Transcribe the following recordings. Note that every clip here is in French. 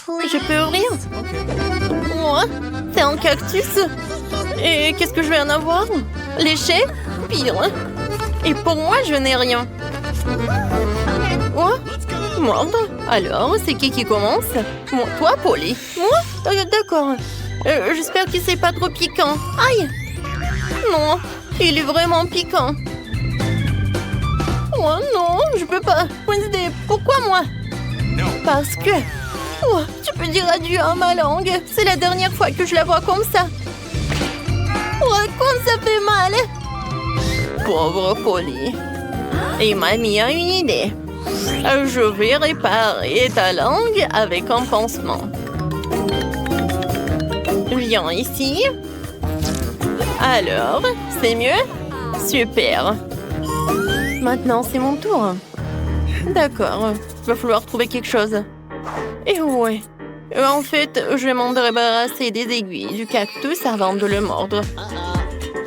Je peux ouvrir? Moi? C'est un cactus? Et qu'est-ce que je vais en avoir? Léché? Pire. Et pour moi, je n'ai rien. Quoi? Mordre? Alors, c'est qui commence? Moi, toi, Polly? Moi? D'accord. J'espère que c'est pas trop piquant. Aïe! Non, il est vraiment piquant. Oh non, je peux pas. Wednesday, pourquoi moi? Parce que... Oh, tu peux dire adieu à ma langue. C'est la dernière fois que je la vois comme ça. Oh, comme ça fait mal. Pauvre Polly. Et mamie a une idée. Je vais réparer ta langue avec un pansement. Viens ici. Alors, c'est mieux? Super. Maintenant, c'est mon tour. D'accord, va falloir trouver quelque chose. Et ouais. En fait, je vais m'en débarrasser des aiguilles du cactus avant de le mordre.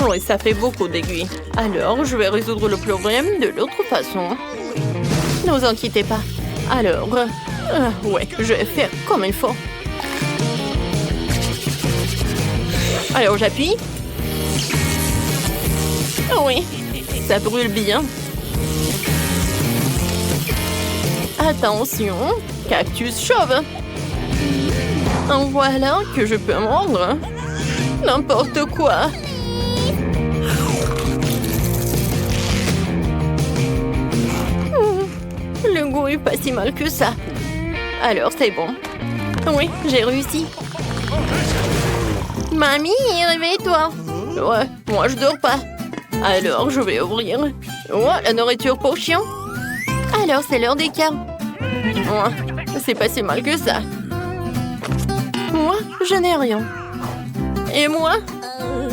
Oui, ça fait beaucoup d'aiguilles. Alors, je vais résoudre le problème de l'autre façon. Ne vous inquiétez pas. Alors, ouais, je vais faire comme il faut. Alors, j'appuie. Oui, ça brûle bien. Attention, cactus chauve. En voilà que je peux mordre. N'importe quoi. Le goût est pas si mal que ça. Alors, c'est bon. Oui, j'ai réussi. Mamie, réveille-toi. Ouais, moi je dors pas. Alors, je vais ouvrir. Ouais, la nourriture pour chien. Alors, c'est l'heure des câbles. Ouais, c'est pas si mal que ça. Moi, je n'ai rien. Et moi?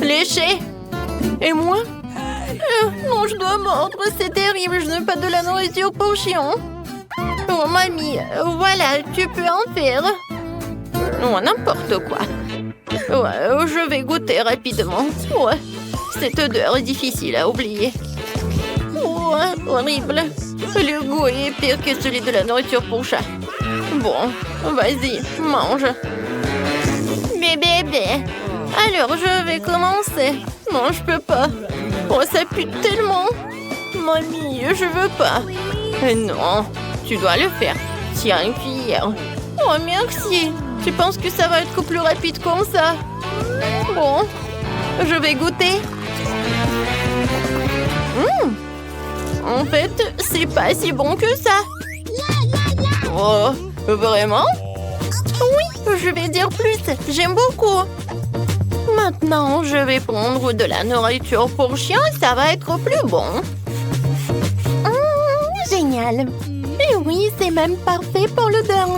Léché. Et moi? Non, je dois mordre, c'est terrible, je n'ai pas de la nourriture pour chien. Oh, mamie, voilà, tu peux en faire. Oh, n'importe quoi. Ouais, je vais goûter rapidement. Ouais, cette odeur est difficile à oublier. Ouais, horrible. Le goût est pire que celui de la nourriture pour chat. Bon, vas-y, mange. Bébé. Alors, je vais commencer. Non, je peux pas. Oh, ça pue tellement. Mamie, je veux pas. Non, tu dois le faire. Tiens, une cuillère. Oh, merci. Tu penses que ça va être plus rapide comme ça? Bon, je vais goûter. En fait, c'est pas si bon que ça. Oh, vraiment? Oui, je vais dire plus. J'aime beaucoup. Maintenant, je vais prendre de la nourriture pour chien. Ça va être plus bon. Génial. Et oui, c'est même parfait pour l'odeur.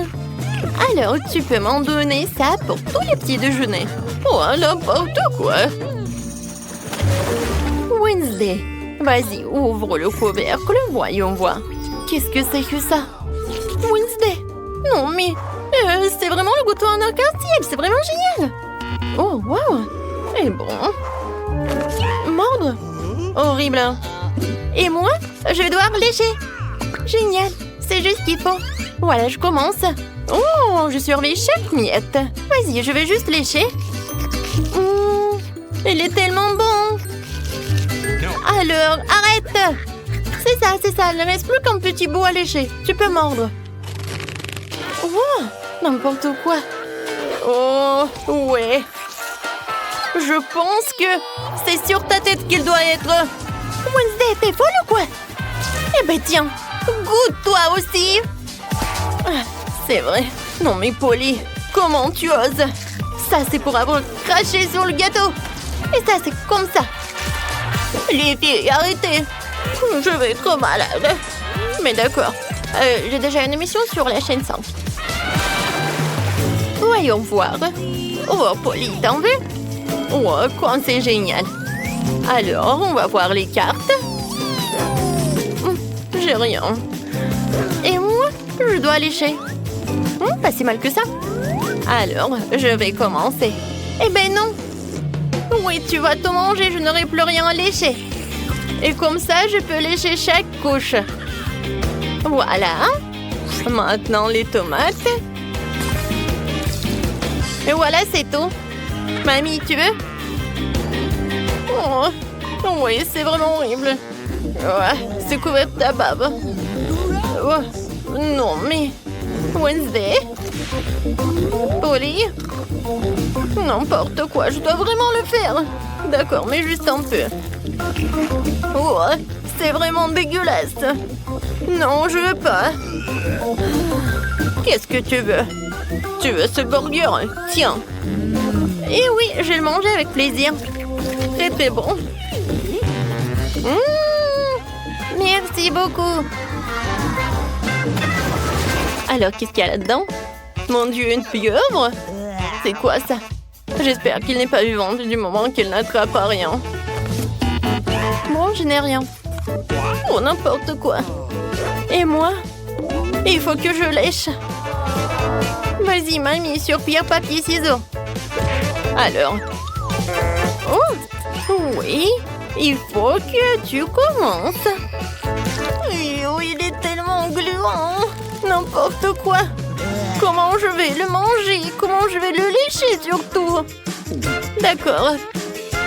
Alors, tu peux m'en donner ça pour tous les petits déjeuners. Oh, n'importe quoi. Wednesday, vas-y, ouvre le couvercle, voyons voir. Qu'est-ce que c'est que ça? Wednesday. Non, mais c'est vraiment le gâteau en arc-en-ciel. C'est vraiment génial. Oh, wow. Et bon. Mordre. Horrible. Et moi, je vais devoir lécher. Génial. C'est juste ce qu'il faut. Voilà, je commence. Oh, je surveille chaque miette. Vas-y, je vais juste lécher. Il est tellement bon. Alors, arrête. C'est ça. Il ne reste plus qu'un petit bout à lécher. Tu peux mordre. Oh, n'importe quoi. Oh, ouais. Je pense que c'est sur ta tête qu'il doit être. Wednesday, t'es folle ou quoi? Eh ben tiens, goûte toi aussi. C'est vrai. Non mais Polly, comment tu oses? Ça c'est pour avoir craché sur le gâteau. Et ça c'est comme ça. Les filles, arrêtez. Je vais être malade. Mais d'accord. J'ai déjà une émission sur la chaîne 5. Voyons voir. Oh, Polly, t'en veux? Oh, quoi, c'est génial. Alors, on va voir les cartes. J'ai rien. Et moi, je dois lécher. Pas si mal que ça. Alors, je vais commencer. Eh ben non. Oui, tu vas tout manger, je n'aurai plus rien à lécher. Et comme ça, je peux lécher chaque couche. Voilà. Maintenant, les tomates. Et voilà, c'est tout. Mamie, tu veux? Oh, oui, c'est vraiment horrible. Ouais, c'est couvert de tabac. Oh, non, mais... Wednesday? Polly? N'importe quoi, je dois vraiment le faire. D'accord, mais juste un peu. Oh, c'est vraiment dégueulasse. Non, je veux pas. Qu'est-ce que tu veux? Tu veux ce burger? Tiens. Eh oui, je vais le manger avec plaisir. Très très bon. Merci beaucoup. Alors, qu'est-ce qu'il y a là-dedans? Mon Dieu, une pieuvre? C'est quoi ça? J'espère qu'il n'est pas vivant du moment qu'il n'attrape à rien. Bon, je n'ai rien. Oh, n'importe quoi. Et moi? Il faut que je lèche. Vas-y, mamie, sur pierre, papier, ciseaux. Alors. Oh, oui. Il faut que tu commences. Oui, il est tellement gluant. N'importe quoi. Comment je vais le manger? Comment je vais le lécher surtout? D'accord.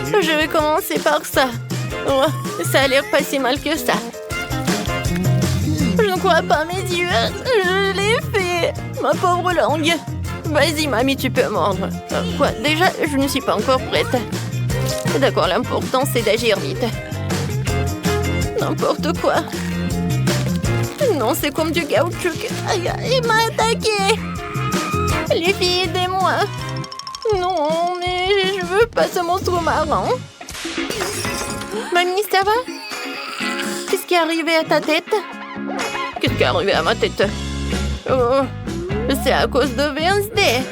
Je vais commencer par ça. Oh, ça a l'air pas si mal que ça. Je ne crois pas mes yeux. Je l'ai fait. Ma pauvre langue. Vas-y, mamie, tu peux mordre. Quoi? Déjà, je ne suis pas encore prête. D'accord, l'important, c'est d'agir vite. N'importe quoi. Non, c'est comme du caoutchouc. Aïe, il m'a attaqué. Les filles, aidez-moi. Non, mais je veux pas ce monstre marin. Mamie, ça va? Qu'est-ce qui est arrivé à ta tête? Qu'est-ce qui est arrivé à ma tête? Oh, c'est à cause de Wednesday.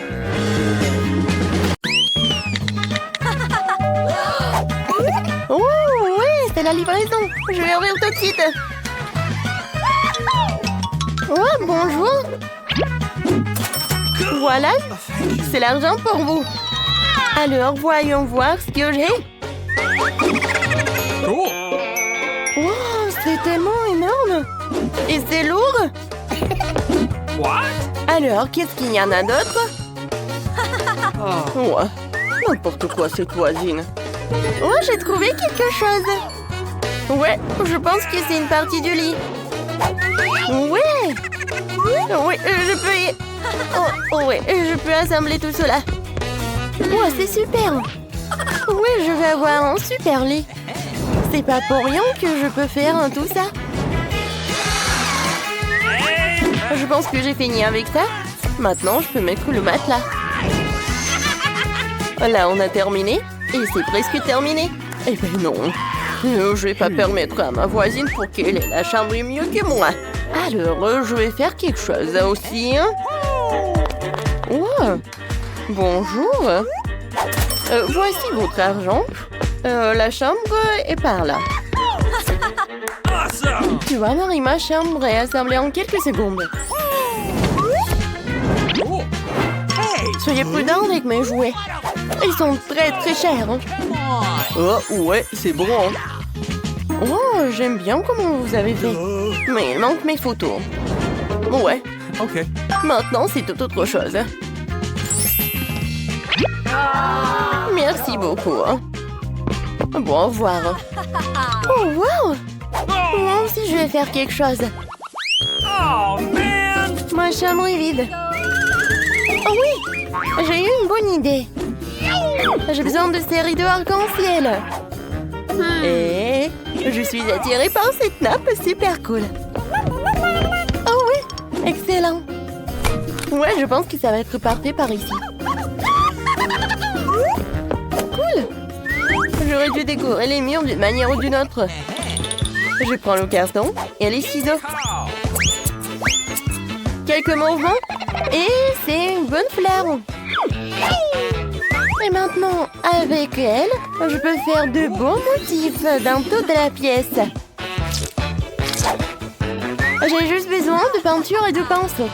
Oh, oui, c'est la livraison. Je vais ouvrir tout de suite. Oh, bonjour. Voilà, c'est l'argent pour vous. Alors, voyons voir ce que j'ai. Oh, c'est tellement énorme. Et c'est lourd. Alors, qu'est-ce qu'il y en a d'autre? Ouais, n'importe quoi, cette voisine. Oh, j'ai trouvé quelque chose. Ouais, je pense que c'est une partie du lit. Ouais. Oui, je peux y... Oh, ouais, je peux assembler tout cela. Oh, c'est super. Oui, je vais avoir un super lit. C'est pas pour rien que je peux faire tout ça. Je pense que j'ai fini avec ça. Maintenant, je peux mettre le matelas. Là, on a terminé. Et c'est presque terminé. Eh ben non. Je vais pas permettre à ma voisine pour qu'elle ait la chambre mieux que moi. Alors, je vais faire quelque chose aussi. Oh, bonjour. Voici votre argent. La chambre est par là. Tu vois, Marie, ma chambre est assemblée en quelques secondes. Soyez prudents avec mes jouets. Ils sont très très chers. Oh, ouais, c'est bon. Oh, j'aime bien comment vous avez fait. Mais il manque mes photos. Ouais. Ok. Maintenant, c'est tout autre chose. Merci beaucoup. Bon, au revoir. Oh, wow! Moi aussi, je vais faire quelque chose. Oh, man! Ma chambre est vide. Oh oui! J'ai eu une bonne idée. J'ai besoin de ces rideaux arc-en-ciel. Et je suis attirée par cette nappe super cool. Oh oui! Excellent! Ouais, je pense que ça va être parfait par ici. Cool! J'aurais dû décorer les murs d'une manière ou d'une autre. Je prends le carton et les ciseaux. Quelques mouvements et c'est une bonne fleur. Et maintenant, avec elle, je peux faire de beaux motifs dans toute la pièce. J'ai juste besoin de peinture et de pinceau.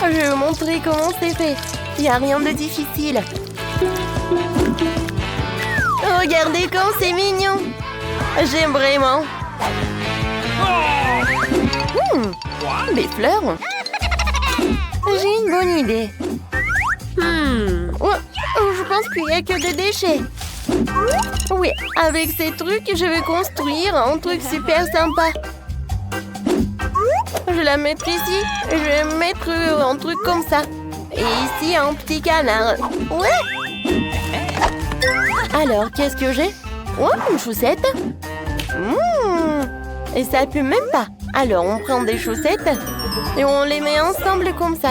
Je vais vous montrer comment c'est fait. Il n'y a rien de difficile. Regardez comme c'est mignon. J'aime vraiment. Des fleurs. J'ai une bonne idée. Oh, pense qu'il n'y a que des déchets. Oui, avec ces trucs, je vais construire un truc super sympa. Je vais la mettre ici. Je vais mettre un truc comme ça. Et ici, un petit canard. Ouais. Alors, qu'est-ce que j'ai? Oh, une chaussette. Et ça pue même pas. Alors, on prend des chaussettes et on les met ensemble comme ça.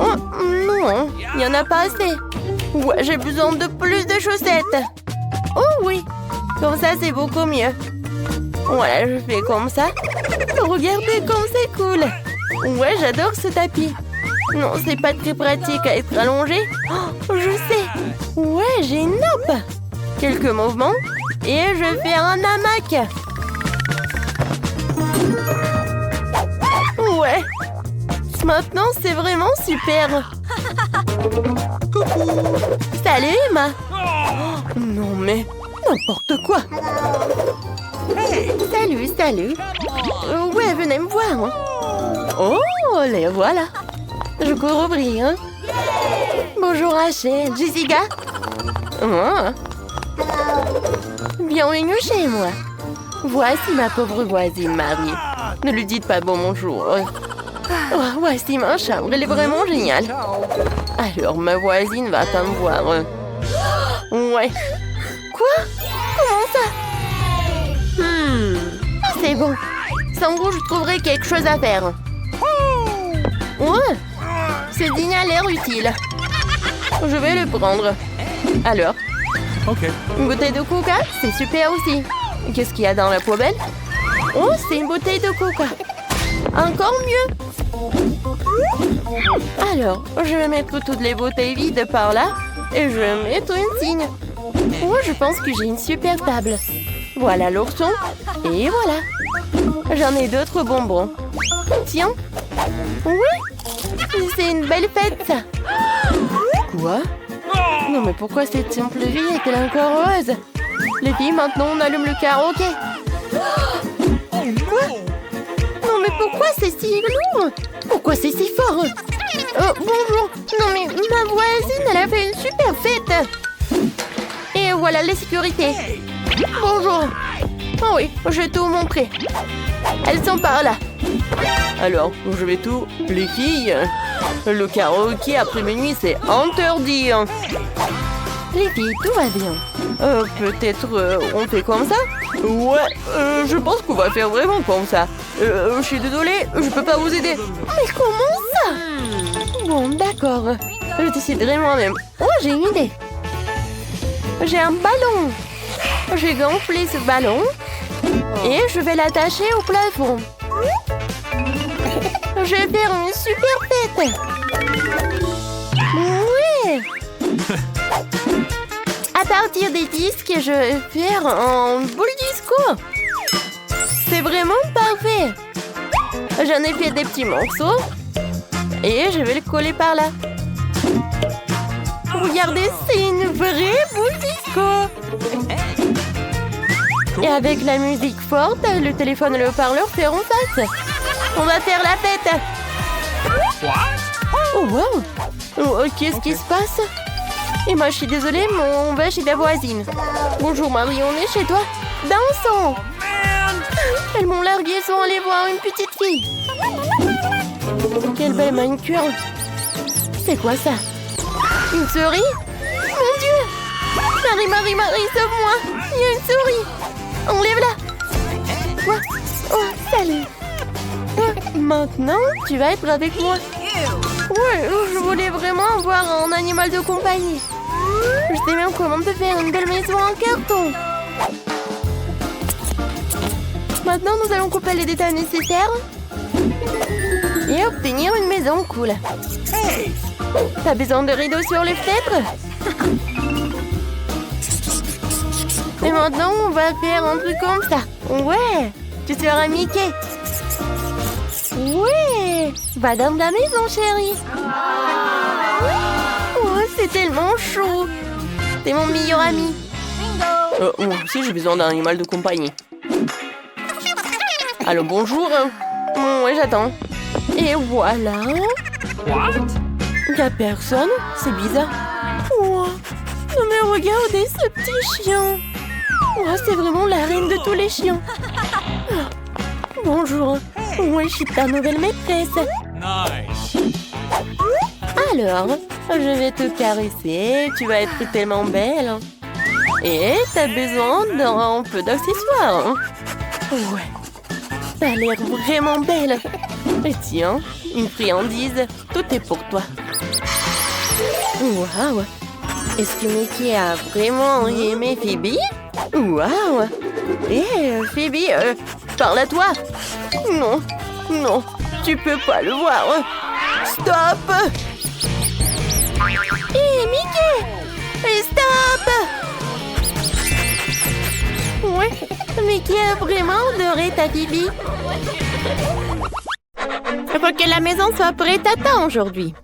Oh, non, il n'y en a pas assez. Ouais, j'ai besoin de plus de chaussettes. Oh oui, comme ça, c'est beaucoup mieux. Voilà, je fais comme ça. Regardez comme c'est cool. Ouais, j'adore ce tapis. Non, c'est pas très pratique à être allongé. Oh, je sais. Ouais, j'ai une nappe. Quelques mouvements et je fais un hamac. Ouais. Maintenant, c'est vraiment super. Salut, Emma. Oh, non, mais n'importe quoi. Salut, salut. Ouais, venez me voir. Oh, les voilà. Je cours ouvrir. Bonjour, Rachel. Jessica. Oh. Bienvenue chez moi. Voici ma pauvre voisine Marie. Ne lui dites pas bonjour. Oh, voici ma chambre, elle est vraiment géniale. Alors, ma voisine va pas me voir. Ouais. Quoi? Comment ça? C'est bon. Sans vous, je trouverai quelque chose à faire. Ouais. Ce dîner a l'air utile. Je vais le prendre. Alors? Ok. Une bouteille de coca, c'est super aussi. Qu'est-ce qu'il y a dans la poubelle? Oh, c'est une bouteille de coca. Encore mieux. Alors, je vais mettre toutes les bouteilles vides par là et je vais mettre une signe. Oh, je pense que j'ai une super table. Voilà l'ourson. Et voilà. J'en ai d'autres bonbons. Tiens. Oui. C'est une belle fête, ça. Quoi? Non, mais pourquoi cette simple vie est-elle encore heureuse? Les filles, maintenant, on allume le karaoké. Quoi? Non, mais pourquoi c'est si lourd? Pourquoi c'est si fort? Bonjour. Non, mais ma voisine, elle a fait une super fête. Et voilà la sécurité. Bonjour. Oh oui, je vais tout montrer. Elles sont par là. Alors, je vais tout... Les filles, le karaoké après minuit, c'est interdit. Les filles, tout va bien. Peut-être on fait comme ça? Ouais, je pense qu'on va faire vraiment comme ça. Je suis désolée, je peux pas vous aider. Mais comment ça? Bon, d'accord. Je déciderai moi-même. Oh, j'ai une idée. J'ai un ballon. J'ai gonflé ce ballon et je vais l'attacher au plafond. Je vais faire une super fête. Ouais. À partir des disques, je vais faire un boule disco. C'est vraiment parfait. J'en ai fait des petits morceaux et je vais le coller par là. Regardez, c'est une vraie boule disco. Et avec la musique forte, le téléphone et le haut-parleur feront face. On va faire la fête. Oh wow. Oh, qu'est-ce qui se passe? Et moi, je suis désolée, mais on va chez la voisine. Bonjour Marie, on est chez toi. Dansons. Elles m'ont largué, sont allées voir une petite fille. Quelle belle manicure. C'est quoi ça? Une souris? Mon Dieu! Marie, sauve-moi! Il y a une souris! Enlève-la! Quoi? Oh, salut! Maintenant, tu vas être avec moi. Ouais, je voulais vraiment avoir un animal de compagnie. Je sais même comment on peut faire une belle maison en carton. Maintenant, nous allons couper les détails nécessaires et obtenir une maison cool. T'as besoin de rideaux sur les fenêtres? Et maintenant, on va faire un truc comme ça. Ouais, tu seras Mickey. Ouais, va dans la maison, chérie. Oh, c'est tellement chaud. T'es mon meilleur ami. Moi aussi, j'ai besoin d'un animal de compagnie. Allô, bonjour. Ouais, j'attends. Et voilà. What? Y'a personne? C'est bizarre. Oh, non mais regardez ce petit chien. Oh, c'est vraiment la reine de tous les chiens. Ah, bonjour. Oui, je suis ta nouvelle maîtresse. Nice. Alors, je vais te caresser. Tu vas être tellement belle. Et t'as besoin d'un peu d'accessoires. Ouais. T'as l'air vraiment belle. Et tiens, une friandise. Tout est pour toi. Waouh. Est-ce que Mickey a vraiment aimé Phoebe? Waouh. Phoebe, parle à toi. Non, non, tu peux pas le voir. Stop. Mickey, stop. Ouais, Mickey a vraiment adoré ta Phoebe. Il faut que la maison soit prête à temps aujourd'hui.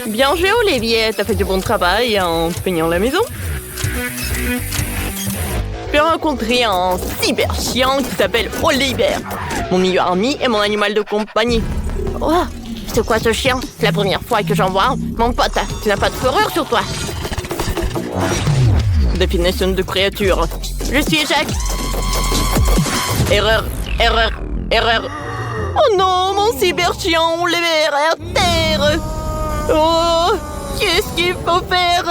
Bien joué, Olivier. T'as fait du bon travail en peignant la maison. J'ai rencontré un cyber-chien qui s'appelle Oliver. Mon meilleur ami et mon animal de compagnie. Oh, c'est quoi ce chien? C'est la première fois que j'en vois. Mon pote, tu n'as pas de fourrure sur toi. Définition de créature. Je suis Jacques. Erreur, erreur, erreur. Oh non, mon cyber-chien Oliver est à terre. Oh, qu'est-ce qu'il faut faire?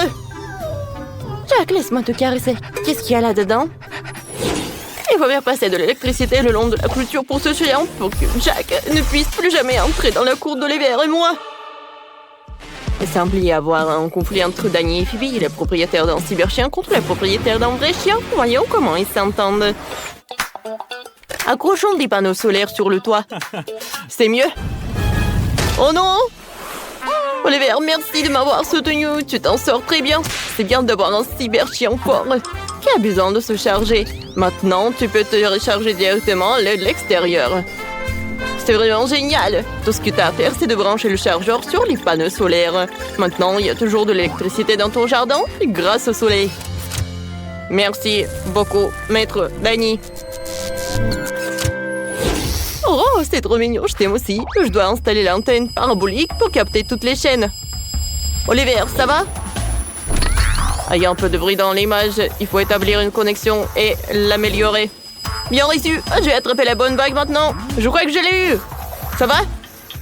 Jack, laisse-moi te caresser. Qu'est-ce qu'il y a là-dedans? Il faut bien passer de l'électricité le long de la clôture pour ce chien pour que Jack ne puisse plus jamais entrer dans la cour d'Oliver et moi. Il semble y avoir un conflit entre Danny et Phoebe, le propriétaire d'un cyberchien contre le propriétaire d'un vrai chien. Voyons comment ils s'entendent. Accrochons des panneaux solaires sur le toit. C'est mieux. Oh non! Oliver, merci de m'avoir soutenu. Tu t'en sors très bien. C'est bien d'avoir un cyber-chien fort qui a besoin de se charger. Maintenant, tu peux te recharger directement à l'aide de l'extérieur. C'est vraiment génial. Tout ce que tu as à faire, c'est de brancher le chargeur sur les panneaux solaires. Maintenant, il y a toujours de l'électricité dans ton jardin grâce au soleil. Merci beaucoup, maître Danny. Oh, c'est trop mignon, je t'aime aussi. Je dois installer l'antenne parabolique pour capter toutes les chaînes. Oliver, ça va? Il y a un peu de bruit dans l'image. Il faut établir une connexion et l'améliorer. Bien reçu. Je vais attraper la bonne vague maintenant. Je crois que je l'ai eu. Ça va?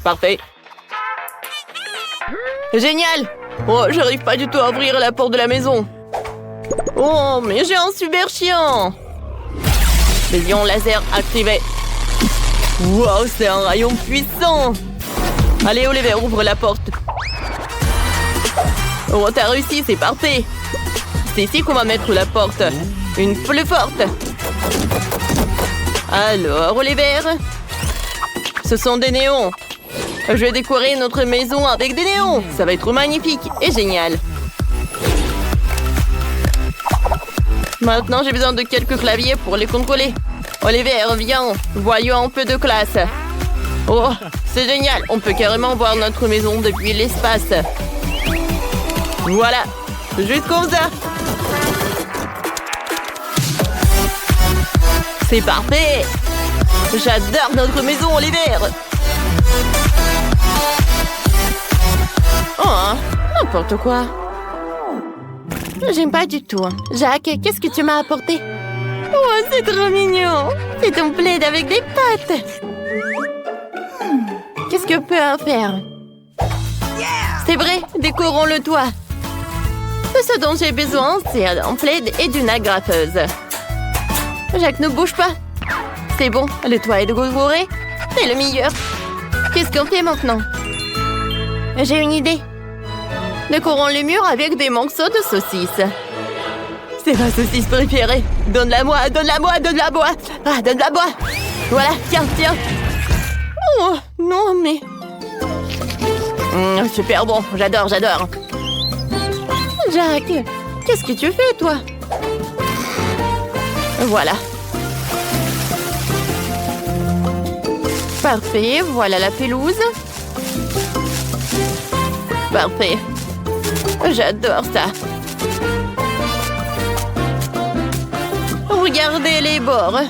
Parfait. Génial. Oh, j'arrive pas du tout à ouvrir la porte de la maison. Oh, mais j'ai un super chien. Les ions laser activés. Wow, c'est un rayon puissant. Allez, Oliver, ouvre la porte. Oh, t'as réussi, c'est parfait. C'est ici qu'on va mettre la porte. Une plus forte. Alors, Oliver, ce sont des néons. Je vais décorer notre maison avec des néons. Ça va être magnifique et génial. Maintenant, j'ai besoin de quelques claviers pour les contrôler. Oliver, viens, voyons un peu de classe. Oh, c'est génial, on peut carrément voir notre maison depuis l'espace. Voilà, juste comme ça. C'est parfait. J'adore notre maison, Oliver. Oh, n'importe quoi. J'aime pas du tout. Jacques, qu'est-ce que tu m'as apporté? Oh, c'est trop mignon. C'est ton plaid avec des pattes. Qu'est-ce que peut en faire? C'est vrai, décorons le toit. Ce dont j'ai besoin, c'est un plaid et d'une agrafeuse. Jacques, ne bouge pas. C'est bon, le toit est décoré. C'est le meilleur. Qu'est-ce qu'on fait maintenant? J'ai une idée. Décorons les murs avec des morceaux de saucisse. C'est ma saucisse préférée. Donne-la-moi, donne-la-moi, donne-la-moi. Ah, donne-la-moi. Voilà, tiens, tiens. Oh, non, mais... super bon, j'adore, j'adore. Jacques, qu'est-ce que tu fais, toi? Voilà. Parfait, voilà la pelouse. Parfait. J'adore ça. Regardez les bords.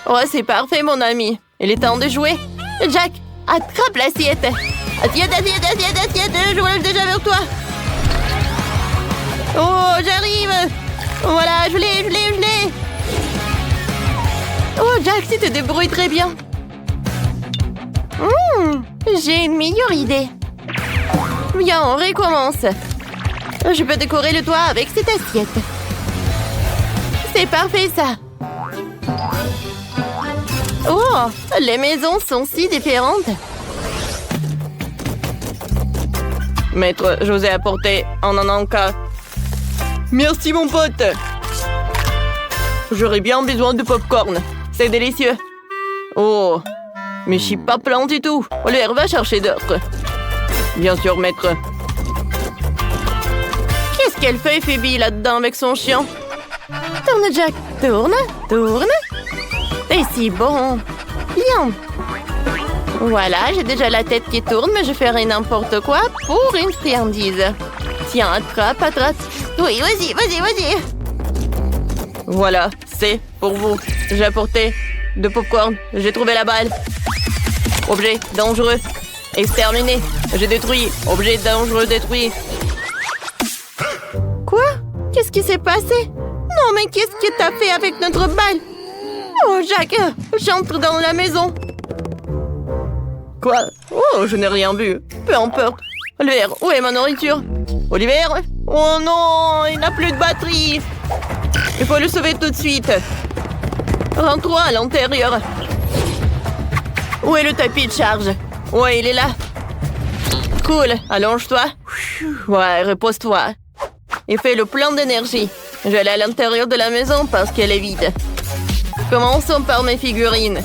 Oh, c'est parfait, mon ami. Il est temps de jouer. Jack, attrape l'assiette. Assiette, assiette, assiette, assiette. Je voulais déjà vers toi. Oh, j'arrive. Voilà, je l'ai. Oh, Jack, tu te débrouilles très bien. J'ai une meilleure idée. Viens, on recommence. Je peux décorer le toit avec cette assiette. C'est parfait, ça. Oh, les maisons sont si différentes. Maître, je vous ai apporté un ananka. Merci, mon pote. J'aurais bien besoin de popcorn. C'est délicieux. Oh, mais je suis pas plein du tout. Oliver, va chercher d'autres. Bien sûr, maître. Qu'est-ce qu'elle fait, Phoebe, là-dedans avec son chien? Tourne, Jack. Tourne. C'est si bon. Bien. Voilà, j'ai déjà la tête qui tourne, mais je ferai n'importe quoi pour une friandise. Tiens, attrape. Oui, vas-y. Voilà, c'est pour vous. J'ai apporté de popcorn. J'ai trouvé la balle. Objet dangereux. Exterminé. J'ai détruit. Objet dangereux détruit. Quoi? Qu'est-ce qui s'est passé? Non, mais qu'est-ce que t'as fait avec notre balle? Oh, Jack, j'entre dans la maison. Quoi? Oh, je n'ai rien vu. Peu importe. Oliver, où est ma nourriture? Oliver? Oh non, il n'a plus de batterie. Il faut le sauver tout de suite. Rentre-toi à l'intérieur. Où est le tapis de charge? Ouais, il est là. Cool, allonge-toi. Ouais, repose-toi. Et fais le plein d'énergie. Je vais aller à l'intérieur de la maison parce qu'elle est vide. Commençons par mes figurines.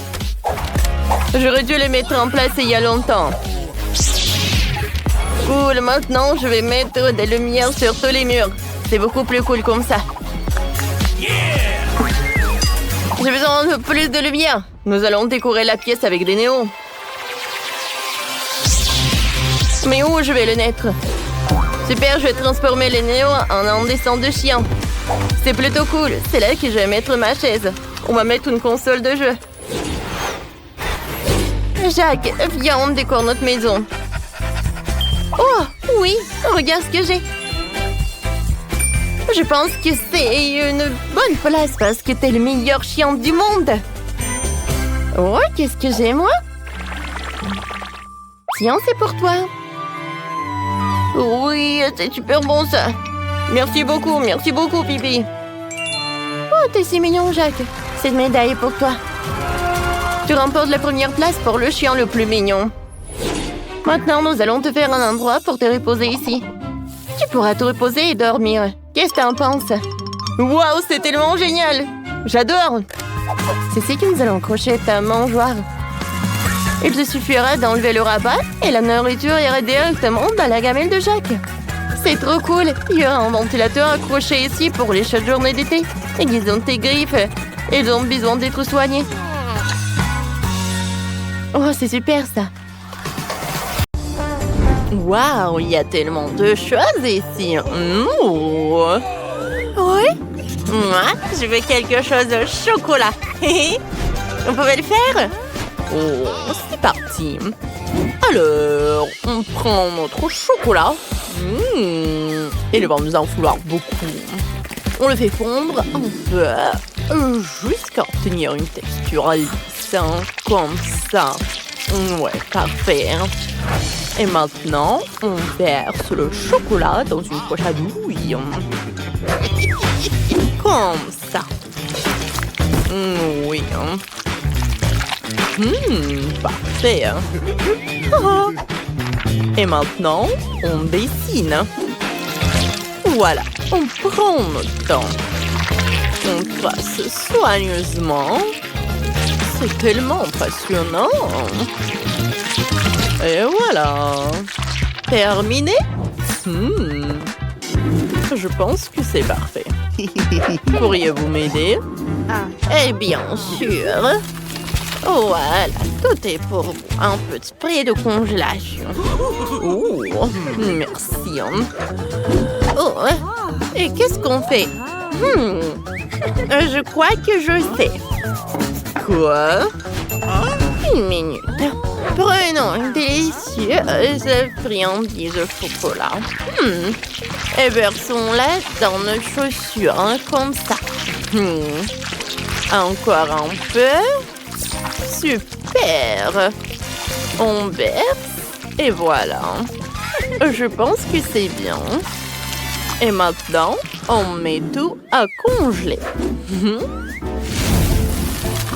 J'aurais dû les mettre en place il y a longtemps. Cool, maintenant je vais mettre des lumières sur tous les murs. C'est beaucoup plus cool comme ça. J'ai besoin de plus de lumière. Nous allons décorer la pièce avec des néons. Mais où je vais le mettre? Super, je vais transformer les néons en un dessin de chien. C'est plutôt cool. C'est là que je vais mettre ma chaise. On va mettre une console de jeu. Jack, viens, on décore notre maison. Oh, oui, regarde ce que j'ai. Je pense que c'est une bonne place parce que t'es le meilleur chien du monde. Oh, qu'est-ce que j'ai, moi? Tiens, c'est pour toi. Oui, c'est super bon, ça. Merci beaucoup, Pipi. Oh, t'es si mignon, Jack. Cette médaille est pour toi. Tu remportes la première place pour le chien le plus mignon. Maintenant, nous allons te faire un endroit pour te reposer ici. Tu pourras te reposer et dormir. Qu'est-ce que t'en penses? Waouh, c'est tellement génial! J'adore! C'est ici que nous allons accrocher ta mangeoire. Il te suffira d'enlever le rabat et la nourriture ira directement dans la gamelle de Jack. C'est trop cool! Il y aura un ventilateur accroché ici pour les chaudes journées d'été. Aiguisons tes griffes. Ils ont besoin d'être soignés. Oh, c'est super, ça! Waouh, il y a tellement de choses ici. Oui? Moi, je veux quelque chose de chocolat. On pouvait le faire? Oh, c'est parti. Alors, on prend notre chocolat. Il va nous en falloir beaucoup. On le fait fondre un peu jusqu'à obtenir une texture lisse, comme ça. Ouais, parfait. Et maintenant, on verse le chocolat dans une poche à douille. Comme ça. Oui. Parfait. Et maintenant, on dessine. Voilà, on prend notre temps. On trace soigneusement. C'est tellement passionnant. Et voilà. Terminé? Je pense que c'est parfait. Pourriez-vous m'aider? Eh bien sûr. Voilà, tout est pour vous. Un peu de spray de congélation. Oh, merci. Oh, et qu'est-ce qu'on fait? Je crois que je sais. Quoi? Une minute. Prenons une délicieuse friandise au chocolat. Et versons-la dans nos chaussures, hein, comme ça. Encore un peu. Super. On verse. Et voilà. Je pense que c'est bien. Et maintenant, on met tout à congeler.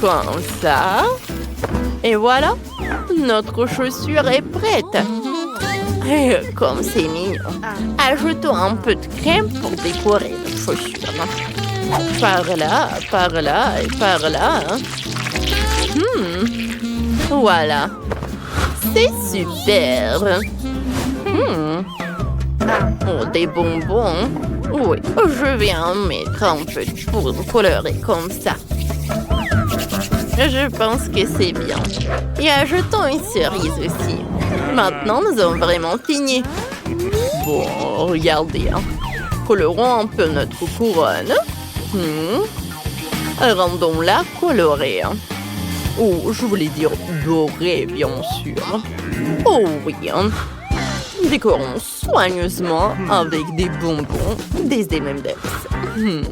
Comme ça. Et voilà. Notre chaussure est prête. Et comme c'est mignon. Ajoutons un peu de crème pour décorer notre chaussure. Par là et par là. Voilà. C'est super. Oh, des bonbons. Oui, je vais en mettre un peu de poudre colorée comme ça. Je pense que c'est bien. Et ajoutons une cerise aussi. Maintenant, nous avons vraiment fini. Bon, regardez. Colorons un peu notre couronne. Rendons-la colorée. Oh, je voulais dire dorée, bien sûr. Oh oui. Décorons soigneusement avec des bonbons, des M&M's.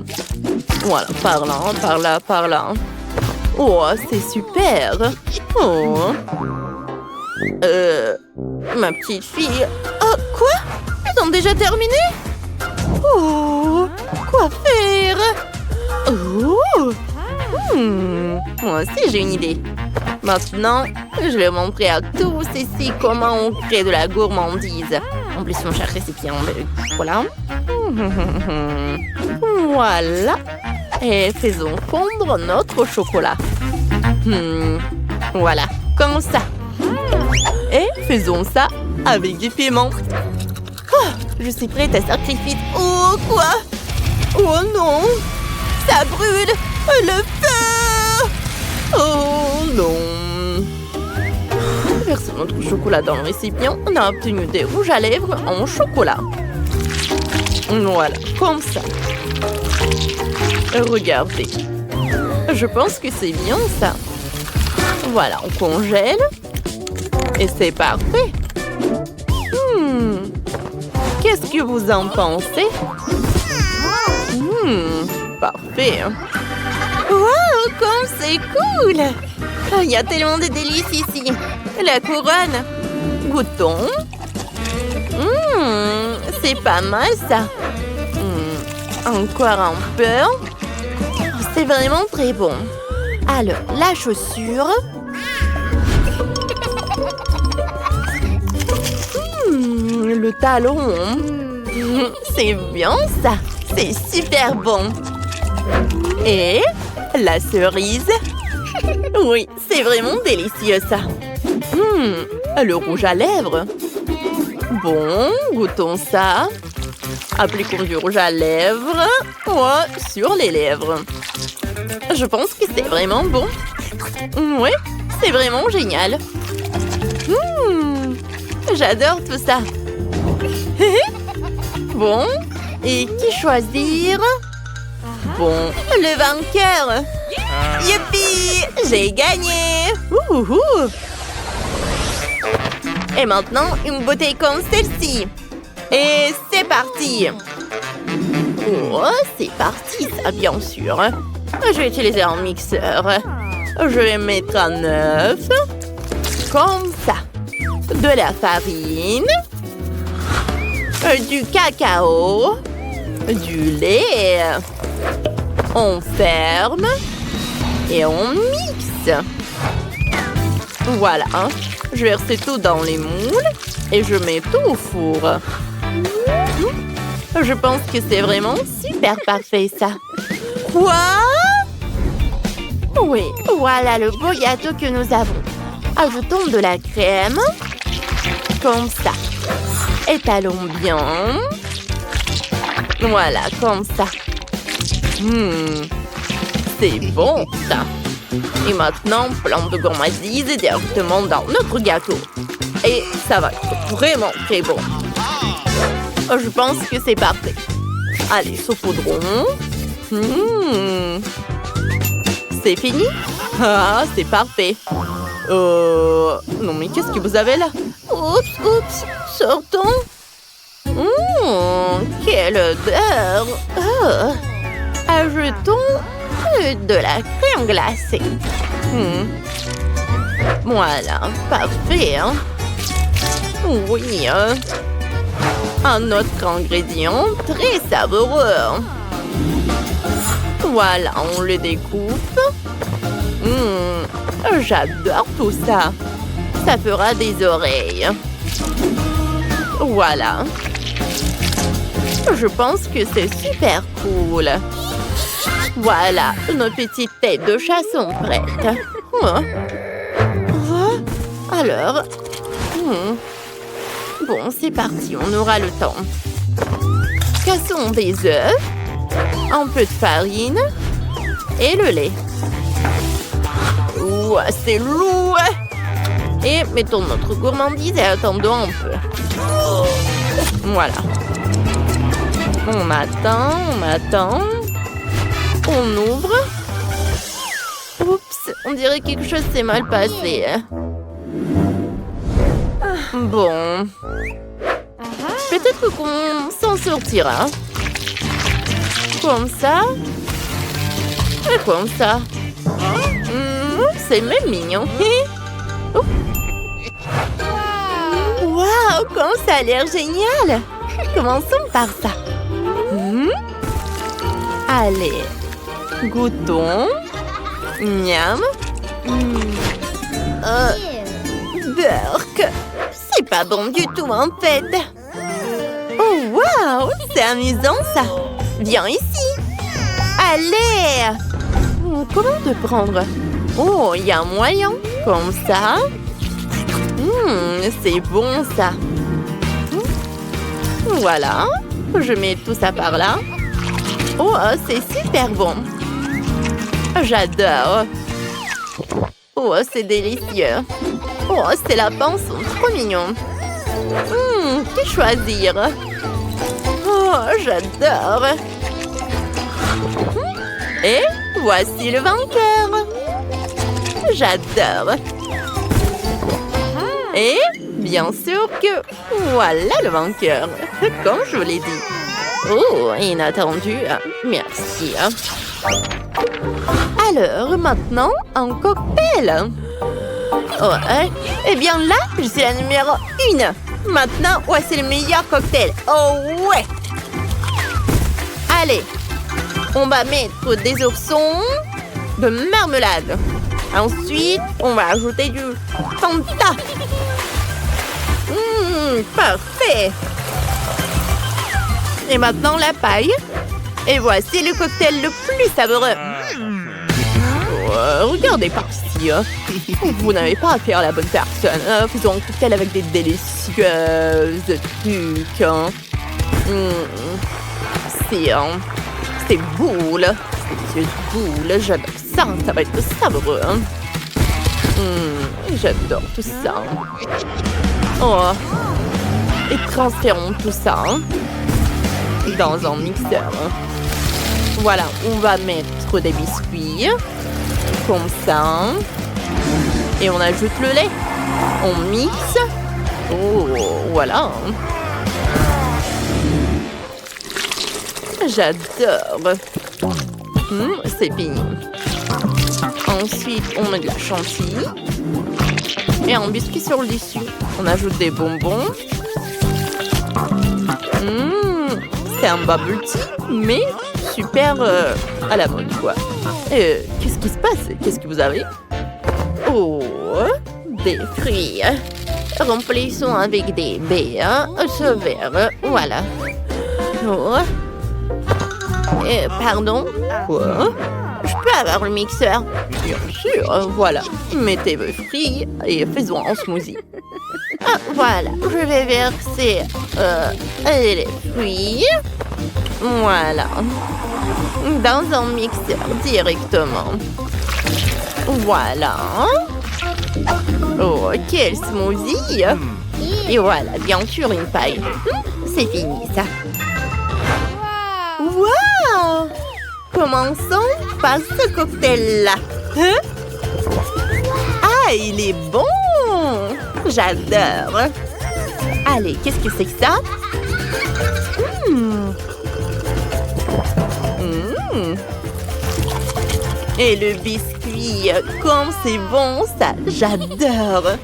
Voilà, par là, par là, par là. Oh, c'est super. Oh. Ma petite fille. Oh, quoi? Ils ont déjà terminé? Oh, quoi faire? Oh. Moi aussi, j'ai une idée. Maintenant, je vais montrer à tous ici comment on crée de la gourmandise. En plus, mon cher récipient, voilà. Voilà. Et faisons fondre notre chocolat. Voilà, comme ça. Et faisons ça avec du piment. Oh, je suis prête à sacrifier. Oh, quoi? Oh non! Ça brûle! Le feu! Oh non! Versons notre chocolat dans le récipient. On a obtenu des rouges à lèvres en chocolat. Voilà, comme ça. Regardez. Je pense que c'est bien ça. Voilà, on congèle. Et c'est parfait. Qu'est-ce que vous en pensez? Parfait. Wow, comme c'est cool! Il y a tellement de délices ici. La couronne. Goûtons. C'est pas mal ça. Encore un peu. C'est vraiment très bon. Alors, la chaussure. Le talon. C'est bien ça. C'est super bon. Et la cerise. Oui, c'est vraiment délicieux ça. Le rouge à lèvres. Bon, goûtons ça. Appliquons du rouge à lèvres. Sur les lèvres. Je pense que c'est vraiment bon. Oui, c'est vraiment génial. J'adore tout ça. Bon, et qui choisir? Bon, le vainqueur. Youpi, j'ai gagné. Et maintenant, une bouteille comme celle-ci. Et c'est parti. Oh, c'est parti, ça, bien sûr. Je vais utiliser un mixeur. Je vais mettre un œuf. Comme ça. De la farine. Du cacao. Du lait. On ferme. Et on mixe. Voilà. Je verse tout dans les moules. Et je mets tout au four. Je pense que c'est vraiment super parfait, ça. Quoi? Oui, voilà le beau gâteau que nous avons. Ajoutons de la crème. Comme ça. Étalons bien. Voilà, comme ça. C'est bon, ça. Et maintenant, plein de gourmandise directement dans notre gâteau. Et ça va être vraiment très bon. Je pense que c'est parfait. Allez, saupoudrons. C'est fini? Ah, c'est parfait. Non mais qu'est-ce que vous avez là? Oups, sortons. Quelle odeur. Ajoutons de la crème glacée. Voilà, parfait. Hein? Oui. Un autre ingrédient très savoureux. Voilà, on le découpe. J'adore tout ça. Ça fera des oreilles. Voilà. Je pense que c'est super cool. Voilà, nos petites têtes de chat sont prêtes. Alors, bon, c'est parti, on aura le temps. Cassons des œufs, un peu de farine et le lait. C'est lourd. Et mettons notre gourmandise et attendons un peu. Voilà. On attend. On ouvre. Oups, on dirait que quelque chose s'est mal passé. Bon. Peut-être qu'on s'en sortira. Comme ça. Et comme ça. C'est même mignon. Waouh, comme ça a l'air génial. Commençons par ça. Allez, goûtons. Miam. Burk. C'est pas bon du tout en fait. Oh waouh, c'est amusant ça. Viens ici. Allez. Comment te prendre? Oh, il y a un moyen. Comme ça. C'est bon ça. Voilà. Je mets tout ça par là. Oh, c'est super bon. J'adore. Oh, c'est délicieux. Oh, ces lapins sont trop mignons. Que choisir? Oh, j'adore. Et voici le vainqueur. J'adore. Et bien sûr que voilà le vainqueur. Comme je vous l'ai dit. Oh, inattendu. Merci. Alors, maintenant, un cocktail. Ouais. Eh bien là, je suis la numéro 1. Maintenant, voici le meilleur cocktail. Oh ouais. Allez, on va mettre des oursons de marmelade. Ensuite, on va ajouter du Fanta. Parfait. Et maintenant, la paille. Et voici le cocktail le plus savoureux. Regardez par ici. Vous n'avez pas affaire à la bonne personne. Faisons un cocktail avec des délicieuses trucs. C'est boule. C'est boule. J'adore ça. Ça va être savoureux. J'adore tout ça. Oh. Et transférons tout ça dans un mixeur. Voilà, on va mettre des biscuits. Comme ça. Et on ajoute le lait. On mixe. Oh, voilà. J'adore. C'est fini. Ensuite, on met de la chantilly. Et un biscuit sur le dessus. On ajoute des bonbons. C'est un bubble tea, mais super à la mode, quoi. Qu'est-ce qui se passe? Qu'est-ce que vous avez? Oh, des fruits. Remplissons avec des baies. Ce verre, voilà. Oh. Pardon? Quoi? Je peux avoir le mixeur? Bien sûr, voilà. Mettez vos fruits et faisons un smoothie. Voilà, je vais verser les fruits. Voilà. Dans un mixeur directement. Voilà. Oh, quel smoothie! Et voilà, bien sûr, une paille. C'est fini, ça. Wow! Commençons par ce cocktail-là. il est bon! J'adore! Allez, qu'est-ce que c'est que ça? Et le biscuit, comme c'est bon ça! J'adore!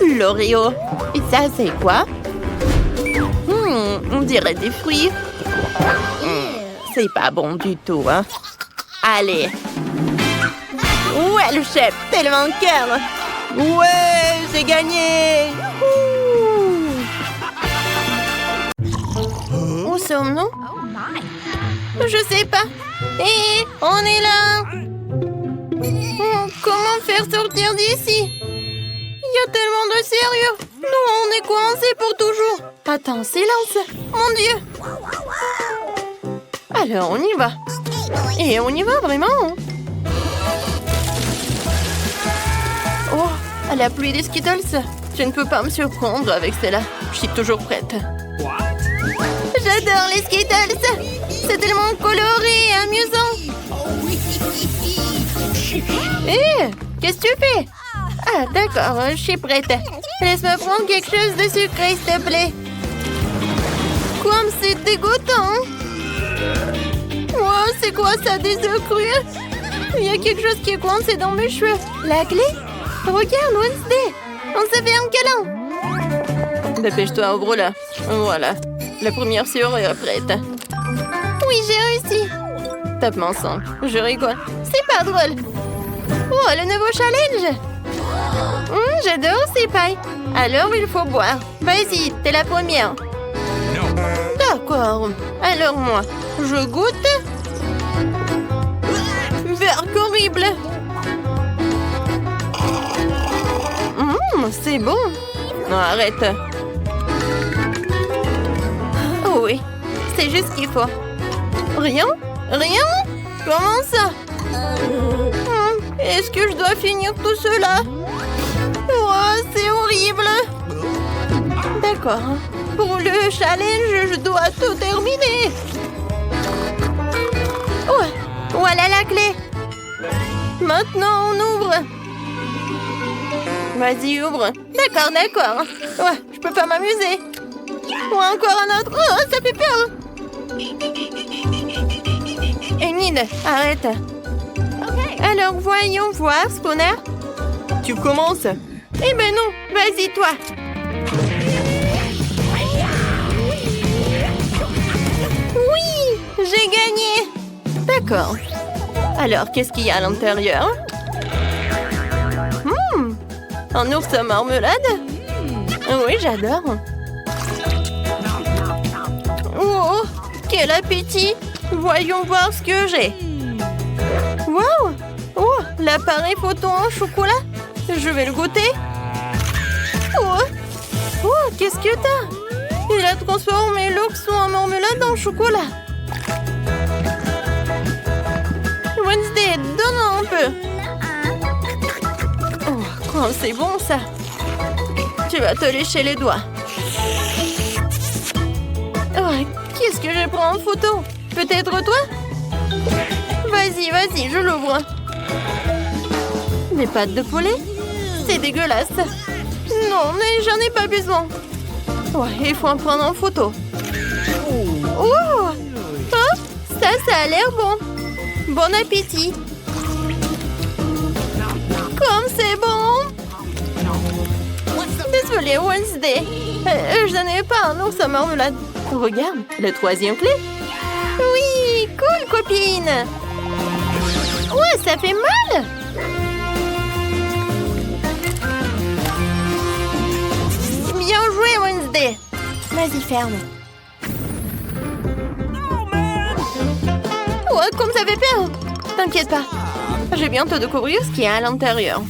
L'Oreo! Et ça, c'est quoi? On dirait des fruits. C'est pas bon du tout, hein? Allez! Ouais, le chef! Tellement de cœur! Ouais, j'ai gagné! Où sommes-nous? Je sais pas. Et on est là! Comment faire sortir d'ici? Il y a tellement de sérieux! Nous, on est coincés pour toujours! Attends, silence! Mon Dieu! Alors, on y va! Et on y va vraiment! Oh, la pluie des Skittles! Je ne peux pas me surprendre avec celle-là. Je suis toujours prête. J'adore les Skittles! C'est tellement coloré et amusant! Hé! Qu'est-ce que tu fais? Ah, d'accord, je suis prête. Laisse-moi prendre quelque chose de sucré, s'il te plaît. Comme c'est dégoûtant! Oh, c'est quoi ça, des œufs crus? Il y a quelque chose qui est coincé dans mes cheveux. La clé? Regarde, Wednesday! On se fait un câlin! Dépêche-toi, ouvre-la. Voilà. La première sciure est prête. Oui, j'ai réussi! Top ensemble. Je rigole. C'est pas drôle. Oh, le nouveau challenge! J'adore ces pailles. Alors, il faut boire. Vas-y, t'es la première. D'accord. Alors, moi, je goûte. Verre horrible. C'est bon. Non, arrête. Oh oui, c'est juste ce qu'il faut. Rien? Rien? Comment ça? Est-ce que je dois finir tout cela? Oh, c'est horrible. D'accord. Pour le challenge, je dois tout terminer. Oh, voilà la clé. Maintenant, on ouvre. Vas-y, ouvre. D'accord, d'accord. Ouais, je peux pas m'amuser. Ou encore un autre. Oh, ça fait peur. Enid, arrête. Alors, voyons voir, Spooner. Tu commences? Eh ben non, vas-y, toi. Oui, j'ai gagné. D'accord. Alors, qu'est-ce qu'il y a à l'intérieur? Un ours à marmelade? Oui, j'adore. Oh, quel appétit! Voyons voir ce que j'ai. Wow! Oh, l'appareil photo en chocolat. Je vais le goûter. Oh, qu'est-ce que t'as? Il a transformé l'ours en marmelade en chocolat. Wednesday, donne un peu. Oh, c'est bon ça. Tu vas te lécher les doigts. Oh, qu'est-ce que je prends en photo? Peut-être toi? Vas-y, vas-y, je l'ouvre. Des pâtes de poulet? C'est dégueulasse. Non, mais j'en ai pas besoin. Ouais, il faut en prendre en photo. Oh! Hein? Ça a l'air bon. Bon appétit. Comme c'est bon! Désolée, Wednesday. Je n'en ai pas un ours à marmelade. Regarde, la troisième clé. Oui, cool, copine. Ouais, ça fait mal. Bien joué, Wednesday. Vas-y, ferme. Ouais, comme ça fait peur. T'inquiète pas. Je vais bientôt découvrir ce qu'il y a à l'intérieur.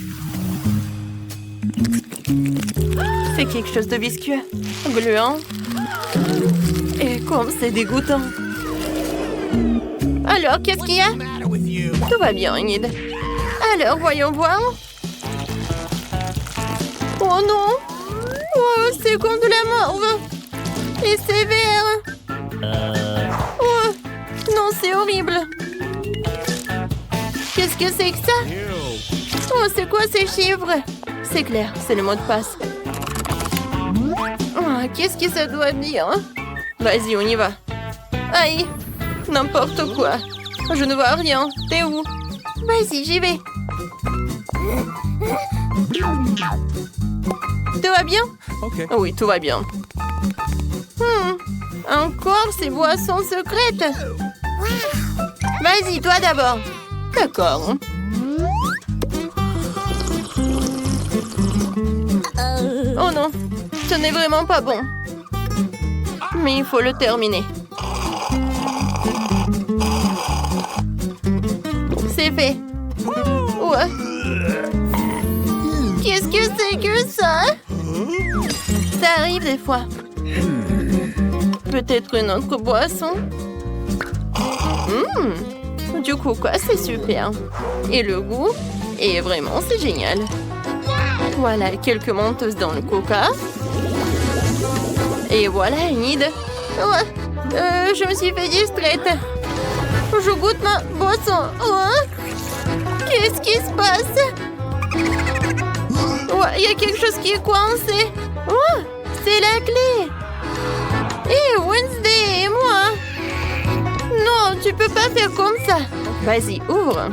C'est quelque chose de visqueux, gluant. Et comme c'est dégoûtant. Alors, qu'est-ce qu'il y a? Tout va bien, Enid. Alors, voyons voir. Oh non! Oh, c'est comme de la morve. Et c'est vert. Oh, non, c'est horrible. Qu'est-ce que c'est que ça? Oh, c'est quoi ces chiffres? c'est clair, c'est le mot de passe. Oh, qu'est-ce que ça doit dire? Vas-y, on y va. Aïe, n'importe quoi. Je ne vois rien. T'es où? Vas-y, j'y vais. Tout va bien? Okay. Oui, tout va bien. Encore ces boissons secrètes. Vas-y, toi d'abord. D'accord. Oh non, ce n'est vraiment pas bon. Mais il faut le terminer. C'est fait. Ouais. Qu'est-ce que c'est que ça? Ça arrive des fois. Peut-être une autre boisson? Du coca, c'est super. Et le goût? Et vraiment, c'est génial. Voilà, quelques menteuses dans le coca. Et voilà une idée. Ouais, je me suis fait distraite. Je goûte ma boisson. Ouais. Qu'est-ce qui se passe? Ouais, il y a quelque chose qui est coincé. Oh, c'est la clé. Et Wednesday et moi. Non, tu peux pas faire comme ça. Vas-y, ouvre.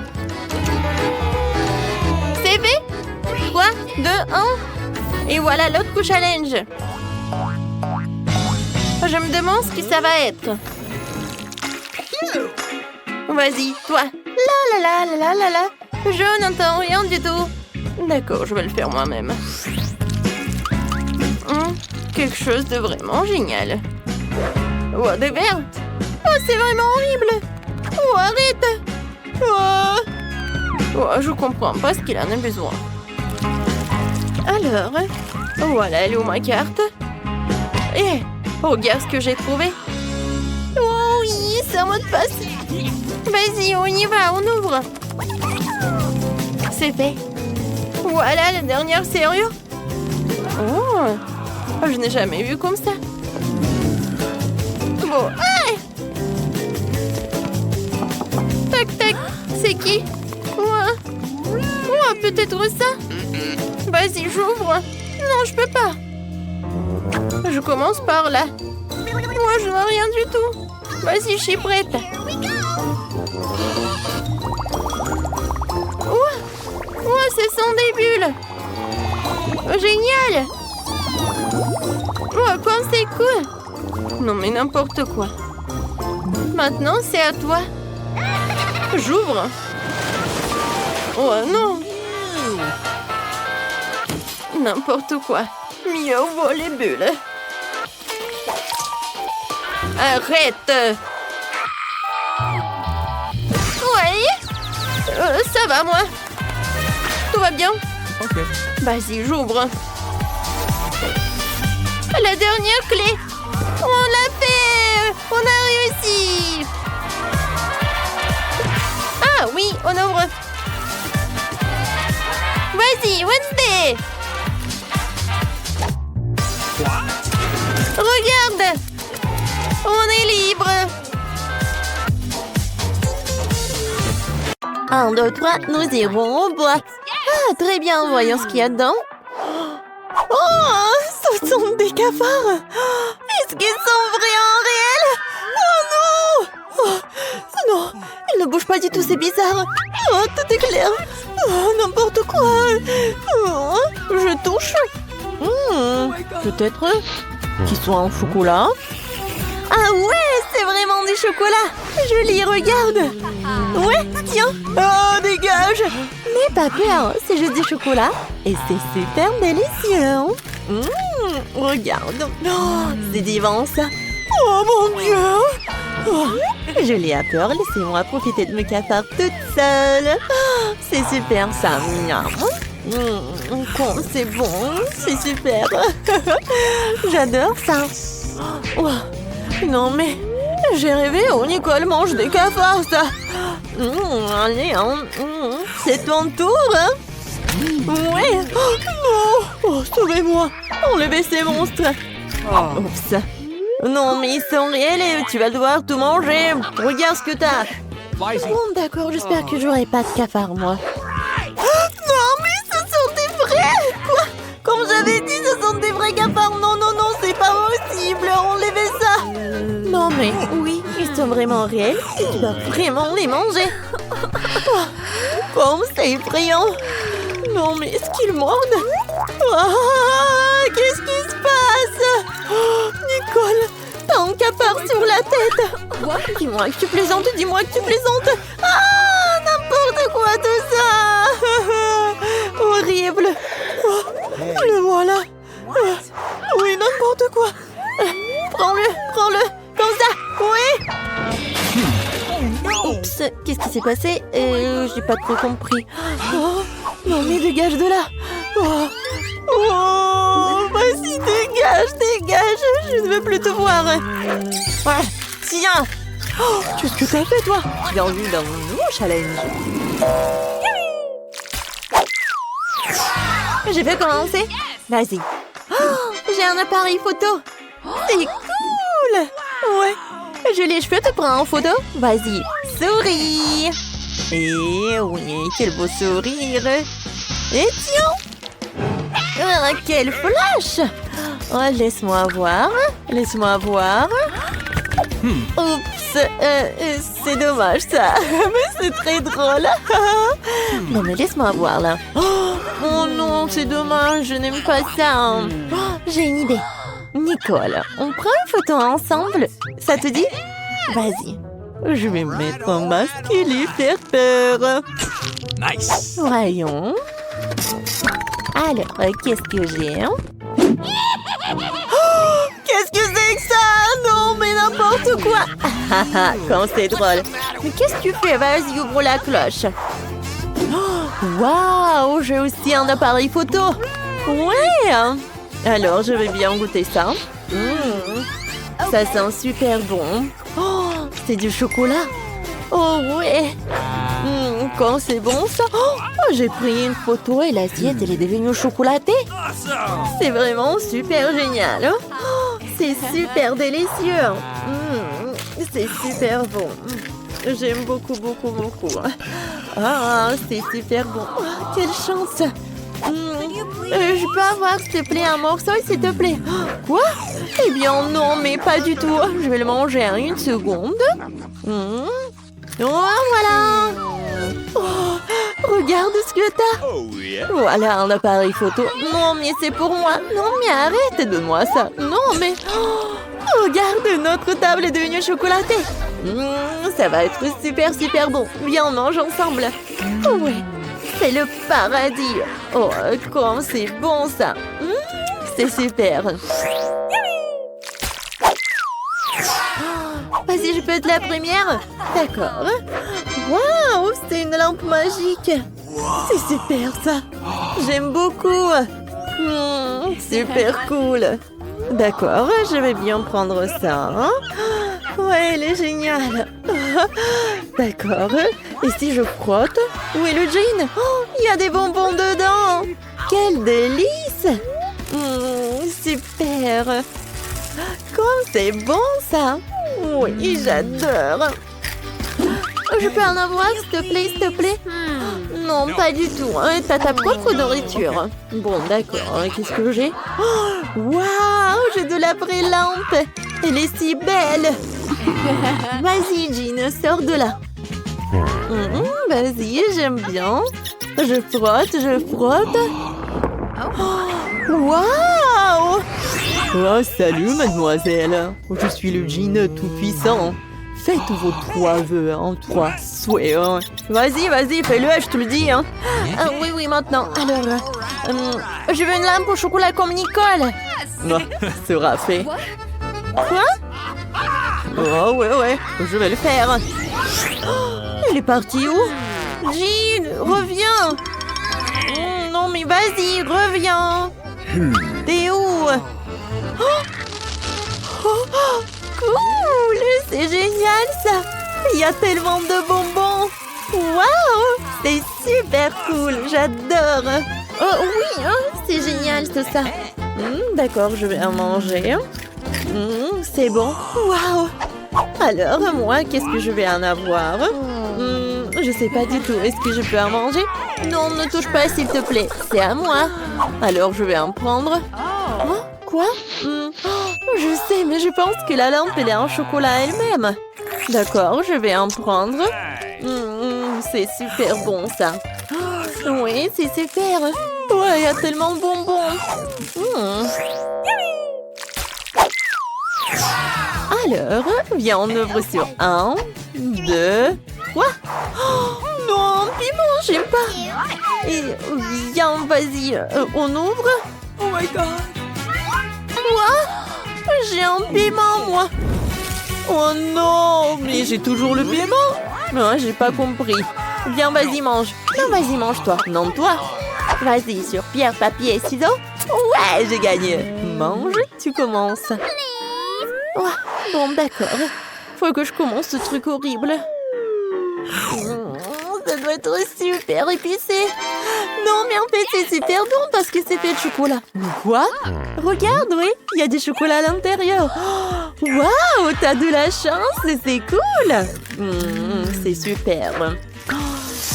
C'est fait? 3, 2, 1. Et voilà l'autre challenge. Je me demande ce que ça va être. Vas-y, toi. La la la la la la. Je n'entends rien du tout. D'accord, je vais le faire moi-même. Quelque chose de vraiment génial. Oh, des verres. Oh, c'est vraiment horrible. Oh, arrête. Oh, je comprends pas ce qu'il en a besoin. Alors, voilà, elle est où ma carte? Eh, regarde ce que j'ai trouvé. Oh oui, c'est un mot de passe. Vas-y, on y va, on ouvre. C'est fait. Voilà la dernière serrure. Oh, je n'ai jamais vu comme ça. Bon, ah! Tac, tac, c'est qui? Oh, peut-être ça? Vas-y, j'ouvre. Non, je peux pas. Je commence par là. Moi, je vois rien du tout. Vas-y, je suis prête. Oh, ce sont des bulles. Oh, génial. Oh, comme c'est cool. Non, mais n'importe quoi. Maintenant, c'est à toi. J'ouvre. Oh, non. N'importe quoi. Mieux vaut les bulles. Arrête. Oui. Ça va, moi. Tout va bien? Ok. Vas-y, j'ouvre. La dernière clé. On l'a fait. On a réussi. Ah oui, on ouvre. Vas-y, Wednesday. Regarde. On est libre. 1, 2, 3, nous irons au bois. Ah, très bien, voyons ce qu'il y a dedans. Oh, ce sont des cafards. Est-ce qu'ils sont vraiment réels? Oh non. Oh, non, ils ne bougent pas du tout, c'est bizarre. Oh, tout est clair. Oh, n'importe quoi. Oh, je touche. Peut-être qu'ils sont en chocolat. Ah ouais, c'est vraiment du chocolat. Joli, regarde. Ouais, tiens. Oh, dégage. N'aie pas peur, c'est juste du chocolat. Et c'est super délicieux. Regarde. Oh, c'est divin, ça. Oh, mon Dieu. Oh, je l'ai à peur, laissez-moi profiter de mes cafards toute seule. Oh, c'est super, ça. C'est bon, c'est super. J'adore ça. Oh, non, mais j'ai rêvé où Nicole mange des cafards, ça. Allez, c'est ton tour, hein? Ouais. Oh, non. Oh, sauvez-moi. Enlevez ces monstres. Oups. Non, mais ils sont réels et tu vas devoir tout manger. Regarde ce que t'as. Bon, d'accord, j'espère que j'aurai pas de cafards, moi. Non, mais ce sont des vrais. Quoi? l'avais dit, ce sont des vrais cafards. Non, non, non, c'est pas possible. Enlevez ça. Non, mais oui, ils sont vraiment réels et tu dois vraiment les manger. Oh, comme c'est effrayant. Non, mais est-ce qu'ils mordent? Oh, qu'est-ce qui se passe? Oh, Nicole, t'as un cafard sur la tête. Dis-moi que tu plaisantes, dis-moi que tu plaisantes. Ah, n'importe quoi tout ça. Horrible. Oh, le voilà. Oui, n'importe quoi. Prends-le, comme ça. Oui. Oups, qu'est-ce qui s'est passé? J'ai pas trop compris. Oh, non, mais dégage de là. Oh, vas-y, dégage. Je ne veux plus te voir. Ouais, tiens. Oh, qu'est-ce que t'as fait, toi? Bienvenue dans mon nouveau challenge. Je peux commencer? Vas-y. Oh, j'ai un appareil photo. C'est cool. Ouais. J'ai les cheveux, te prends en photo? Vas-y, souris. Et oui, quel beau sourire. Et tiens. Ah, quel flash. Oh, laisse-moi voir. Oups, c'est dommage ça. Mais c'est très drôle. Non mais laisse-moi voir là. Oh non, c'est dommage, je n'aime pas ça. Oh, j'ai une idée. Nicole, on prend une photo ensemble. Ça te dit? Vas-y. Je vais me mettre un masque et lui faire peur. Nice. Voyons. Alors, qu'est-ce que j'ai? Oh, qu'est-ce que c'est que ça? Non, mais n'importe quoi. Quand c'est drôle. Mais qu'est-ce que tu fais? Vas-y, ouvre la cloche. Waouh, j'ai aussi un appareil photo. Ouais. Alors, je vais bien goûter ça. Ça sent super bon. Oh, c'est du chocolat. Oh, ouais. Quand c'est bon, ça. Oh, j'ai pris une photo et l'assiette, elle est devenue chocolatée. C'est vraiment super génial. Oh, c'est super délicieux. C'est super bon. J'aime beaucoup. Ah, c'est super bon. Oh, quelle chance. Je peux avoir, s'il te plaît, un morceau, s'il te plaît? Quoi? Eh bien, non, mais pas du tout. Je vais le manger en une seconde. Oh, voilà. Oh, regarde ce que t'as. Voilà un appareil photo. Non, mais c'est pour moi. Non, mais arrête, donne-moi ça. Non, mais... Oh, regarde, notre table est devenue chocolatée. Ça va être super bon. Viens, on mange ensemble. Oh, ouais. C'est le paradis. Oh, comme c'est bon ça. C'est super. Vas-y, je peux être la première? D'accord. Waouh, c'est une lampe magique. C'est super ça. J'aime beaucoup. Super cool. D'accord, je vais bien prendre ça. Ouais, elle est géniale. D'accord. Et si je frotte? Où est le jean? Oh, il y a des bonbons dedans. Quel délice. Super. Comme c'est bon ça. Oui, j'adore. Je peux en avoir, s'il te plaît? Non, pas du tout. T'as ta propre nourriture. Bon, d'accord. Qu'est-ce que j'ai? Waouh, j'ai de la vraie lampe. Elle est si belle. Vas-y, Jean, sors de là. Vas-y, j'aime bien. Je frotte. Waouh! Oh, salut, mademoiselle. Je suis le djinn tout-puissant. Faites vos 3 vœux, 3 souhaits. Vas-y, fais-le, je te le dis. Oui, maintenant. Alors, je veux une lampe au chocolat comme Nicole. Sera fait. Quoi? Oh, ouais, je vais le faire. Elle est partie où? Jean, reviens. Non, mais vas-y, reviens. T'es où? Cool, c'est génial ça. Il y a tellement de bonbons. Waouh, c'est super cool, j'adore. Oh oui, c'est génial tout ça. D'accord, je vais en manger. C'est bon. Waouh. Alors, moi, qu'est-ce que je vais en avoir? Je sais pas du tout. Est-ce que je peux en manger? Non, ne touche pas s'il te plaît. C'est à moi. Alors je vais en prendre. Oh, quoi? Je sais, mais je pense que la lampe elle est en chocolat elle-même. D'accord, je vais en prendre. C'est super bon ça. Oui, c'est super. Ouais, il y a tellement de bonbons. Alors, viens, on ouvre sur 1, 2, quoi? Non, piment, j'aime pas. Et viens, vas-y, on ouvre. Oh my god. Quoi? J'ai un piment, moi. Oh non, mais j'ai toujours le piment. Non, j'ai pas compris. Viens, vas-y, mange. Non, vas-y, mange-toi. Non, toi. Vas-y, sur pierre, papier et ciseaux. Ouais, j'ai gagné. Mange, tu commences. Ouais, bon, d'accord. Faut que je commence ce truc horrible. Ça doit être super épicé. Non, mais en fait, c'est super bon parce que c'est fait de chocolat. Mais quoi? Regarde, oui, il y a du chocolat à l'intérieur. Waouh, t'as de la chance, c'est cool. C'est super.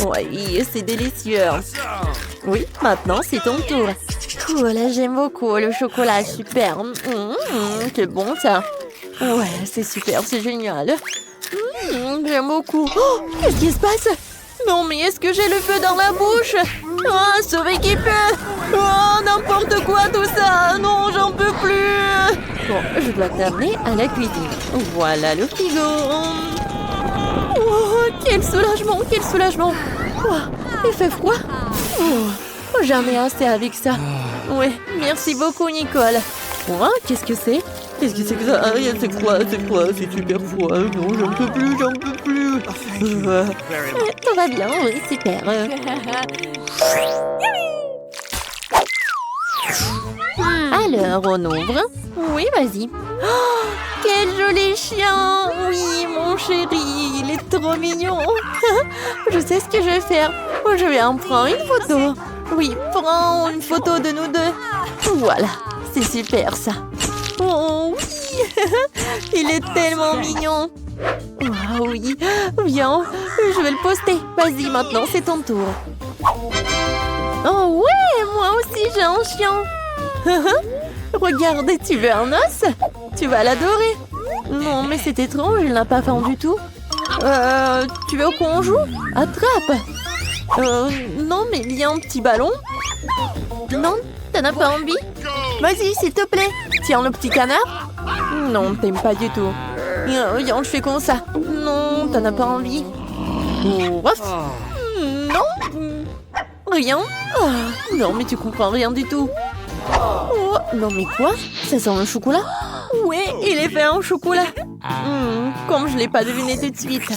Oui, c'est délicieux. Oui, maintenant, c'est ton tour. Cool, j'aime beaucoup le chocolat, super. C'est bon, ça. Ouais, c'est super, c'est génial. J'aime beaucoup. Oh, qu'est-ce qui se passe? Non, mais est-ce que j'ai le feu dans la bouche? Oh, sauver qui peut. Oh, n'importe quoi tout ça. Non, j'en peux plus. Bon, je dois t'amener à la cuisine. Voilà le frigo. Oh, quel soulagement, quel soulagement. Oh, il fait froid. Oh, j'en ai assez avec ça. Oui, merci beaucoup, Nicole. Oh, qu'est-ce que c'est? Qu'est-ce que c'est que ça? C'est quoi? C'est quoi? C'est super froid. Non, j'en peux plus, j'en peux plus. Tout va bien, oui, super. Alors, on ouvre. Oui, vas-y. Oh, quel joli chien! Oui, mon chéri, il est trop mignon. Je sais ce que je vais faire. Je vais en prendre une photo. Oui, prends une photo de nous deux. Voilà, c'est super ça. Oh oui, il est tellement mignon. Oh oui, viens, je vais le poster. Vas-y, maintenant c'est ton tour. Oh ouais, moi aussi j'ai un chien. Regarde, tu veux un os? Tu vas l'adorer. Non, mais c'est étrange, il n'a pas faim du tout. Tu veux qu'on joue? Attrape. Non, mais il y a un petit ballon. Non, t'en as pas envie? Vas-y, s'il te plaît. Tiens, le petit canard. Non, t'aimes pas du tout. Viens, je fais comme ça. Non, t'en as pas envie. Non. Rien. Non, mais tu comprends rien du tout. Oh, non, mais quoi? Ça sent le chocolat? Oui, il est fait en chocolat. Comme je l'ai pas deviné tout de suite.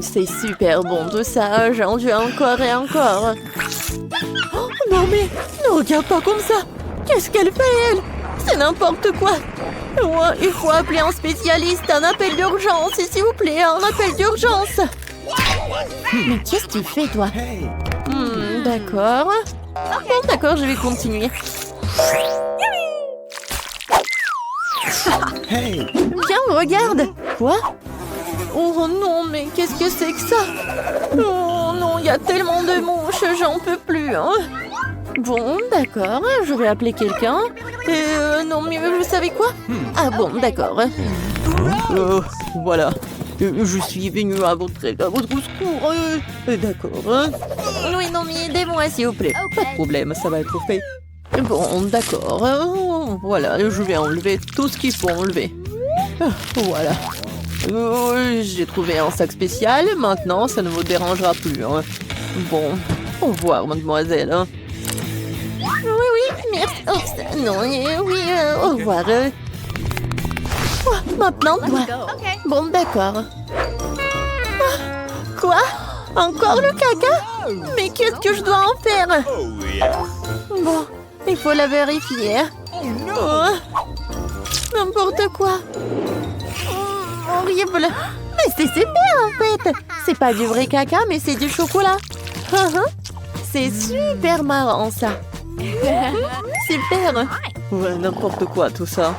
C'est super bon tout ça. J'en veux encore et encore. Oh, non, mais ne regarde pas comme ça. Qu'est-ce qu'elle fait, elle? C'est n'importe quoi. Oh, il faut appeler un spécialiste, un appel d'urgence, s'il vous plaît, un appel d'urgence. Mais qu'est-ce que tu fais, toi? D'accord. Bon, d'accord, je vais continuer. Viens, regarde. Quoi? Oh non, mais qu'est-ce que c'est que ça? Oh non, il y a tellement de mouches, j'en peux plus. Hein. Bon, d'accord, je vais appeler quelqu'un. Non, mais vous savez quoi? Ah bon, d'accord. Voilà, je suis venue à votre secours. D'accord. Oui, non, mais aidez-moi, s'il vous plaît. Pas de problème, ça va être fait. Bon, d'accord. Voilà, je vais enlever tout ce qu'il faut enlever. Voilà. J'ai trouvé un sac spécial. Maintenant, ça ne vous dérangera plus. Hein. Bon, au revoir, mademoiselle. Hein. Oui, merci. Oh, non, oui, au revoir. Oh, maintenant, toi. Bon, d'accord. Quoi? Encore le caca? Mais qu'est-ce que je dois en faire? Bon, il faut la vérifier. Oh, n'importe quoi. Horrible. Mais c'est super en fait. C'est pas du vrai caca, mais c'est du chocolat. C'est super marrant ça. Super. Ouais, n'importe quoi tout ça.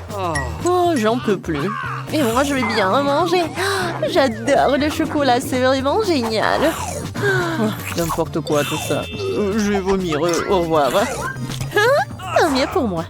Oh, j'en peux plus. Et moi, je vais bien manger. J'adore le chocolat, c'est vraiment génial. N'importe quoi tout ça. Je vais vomir. Au revoir. Tant mieux pour moi.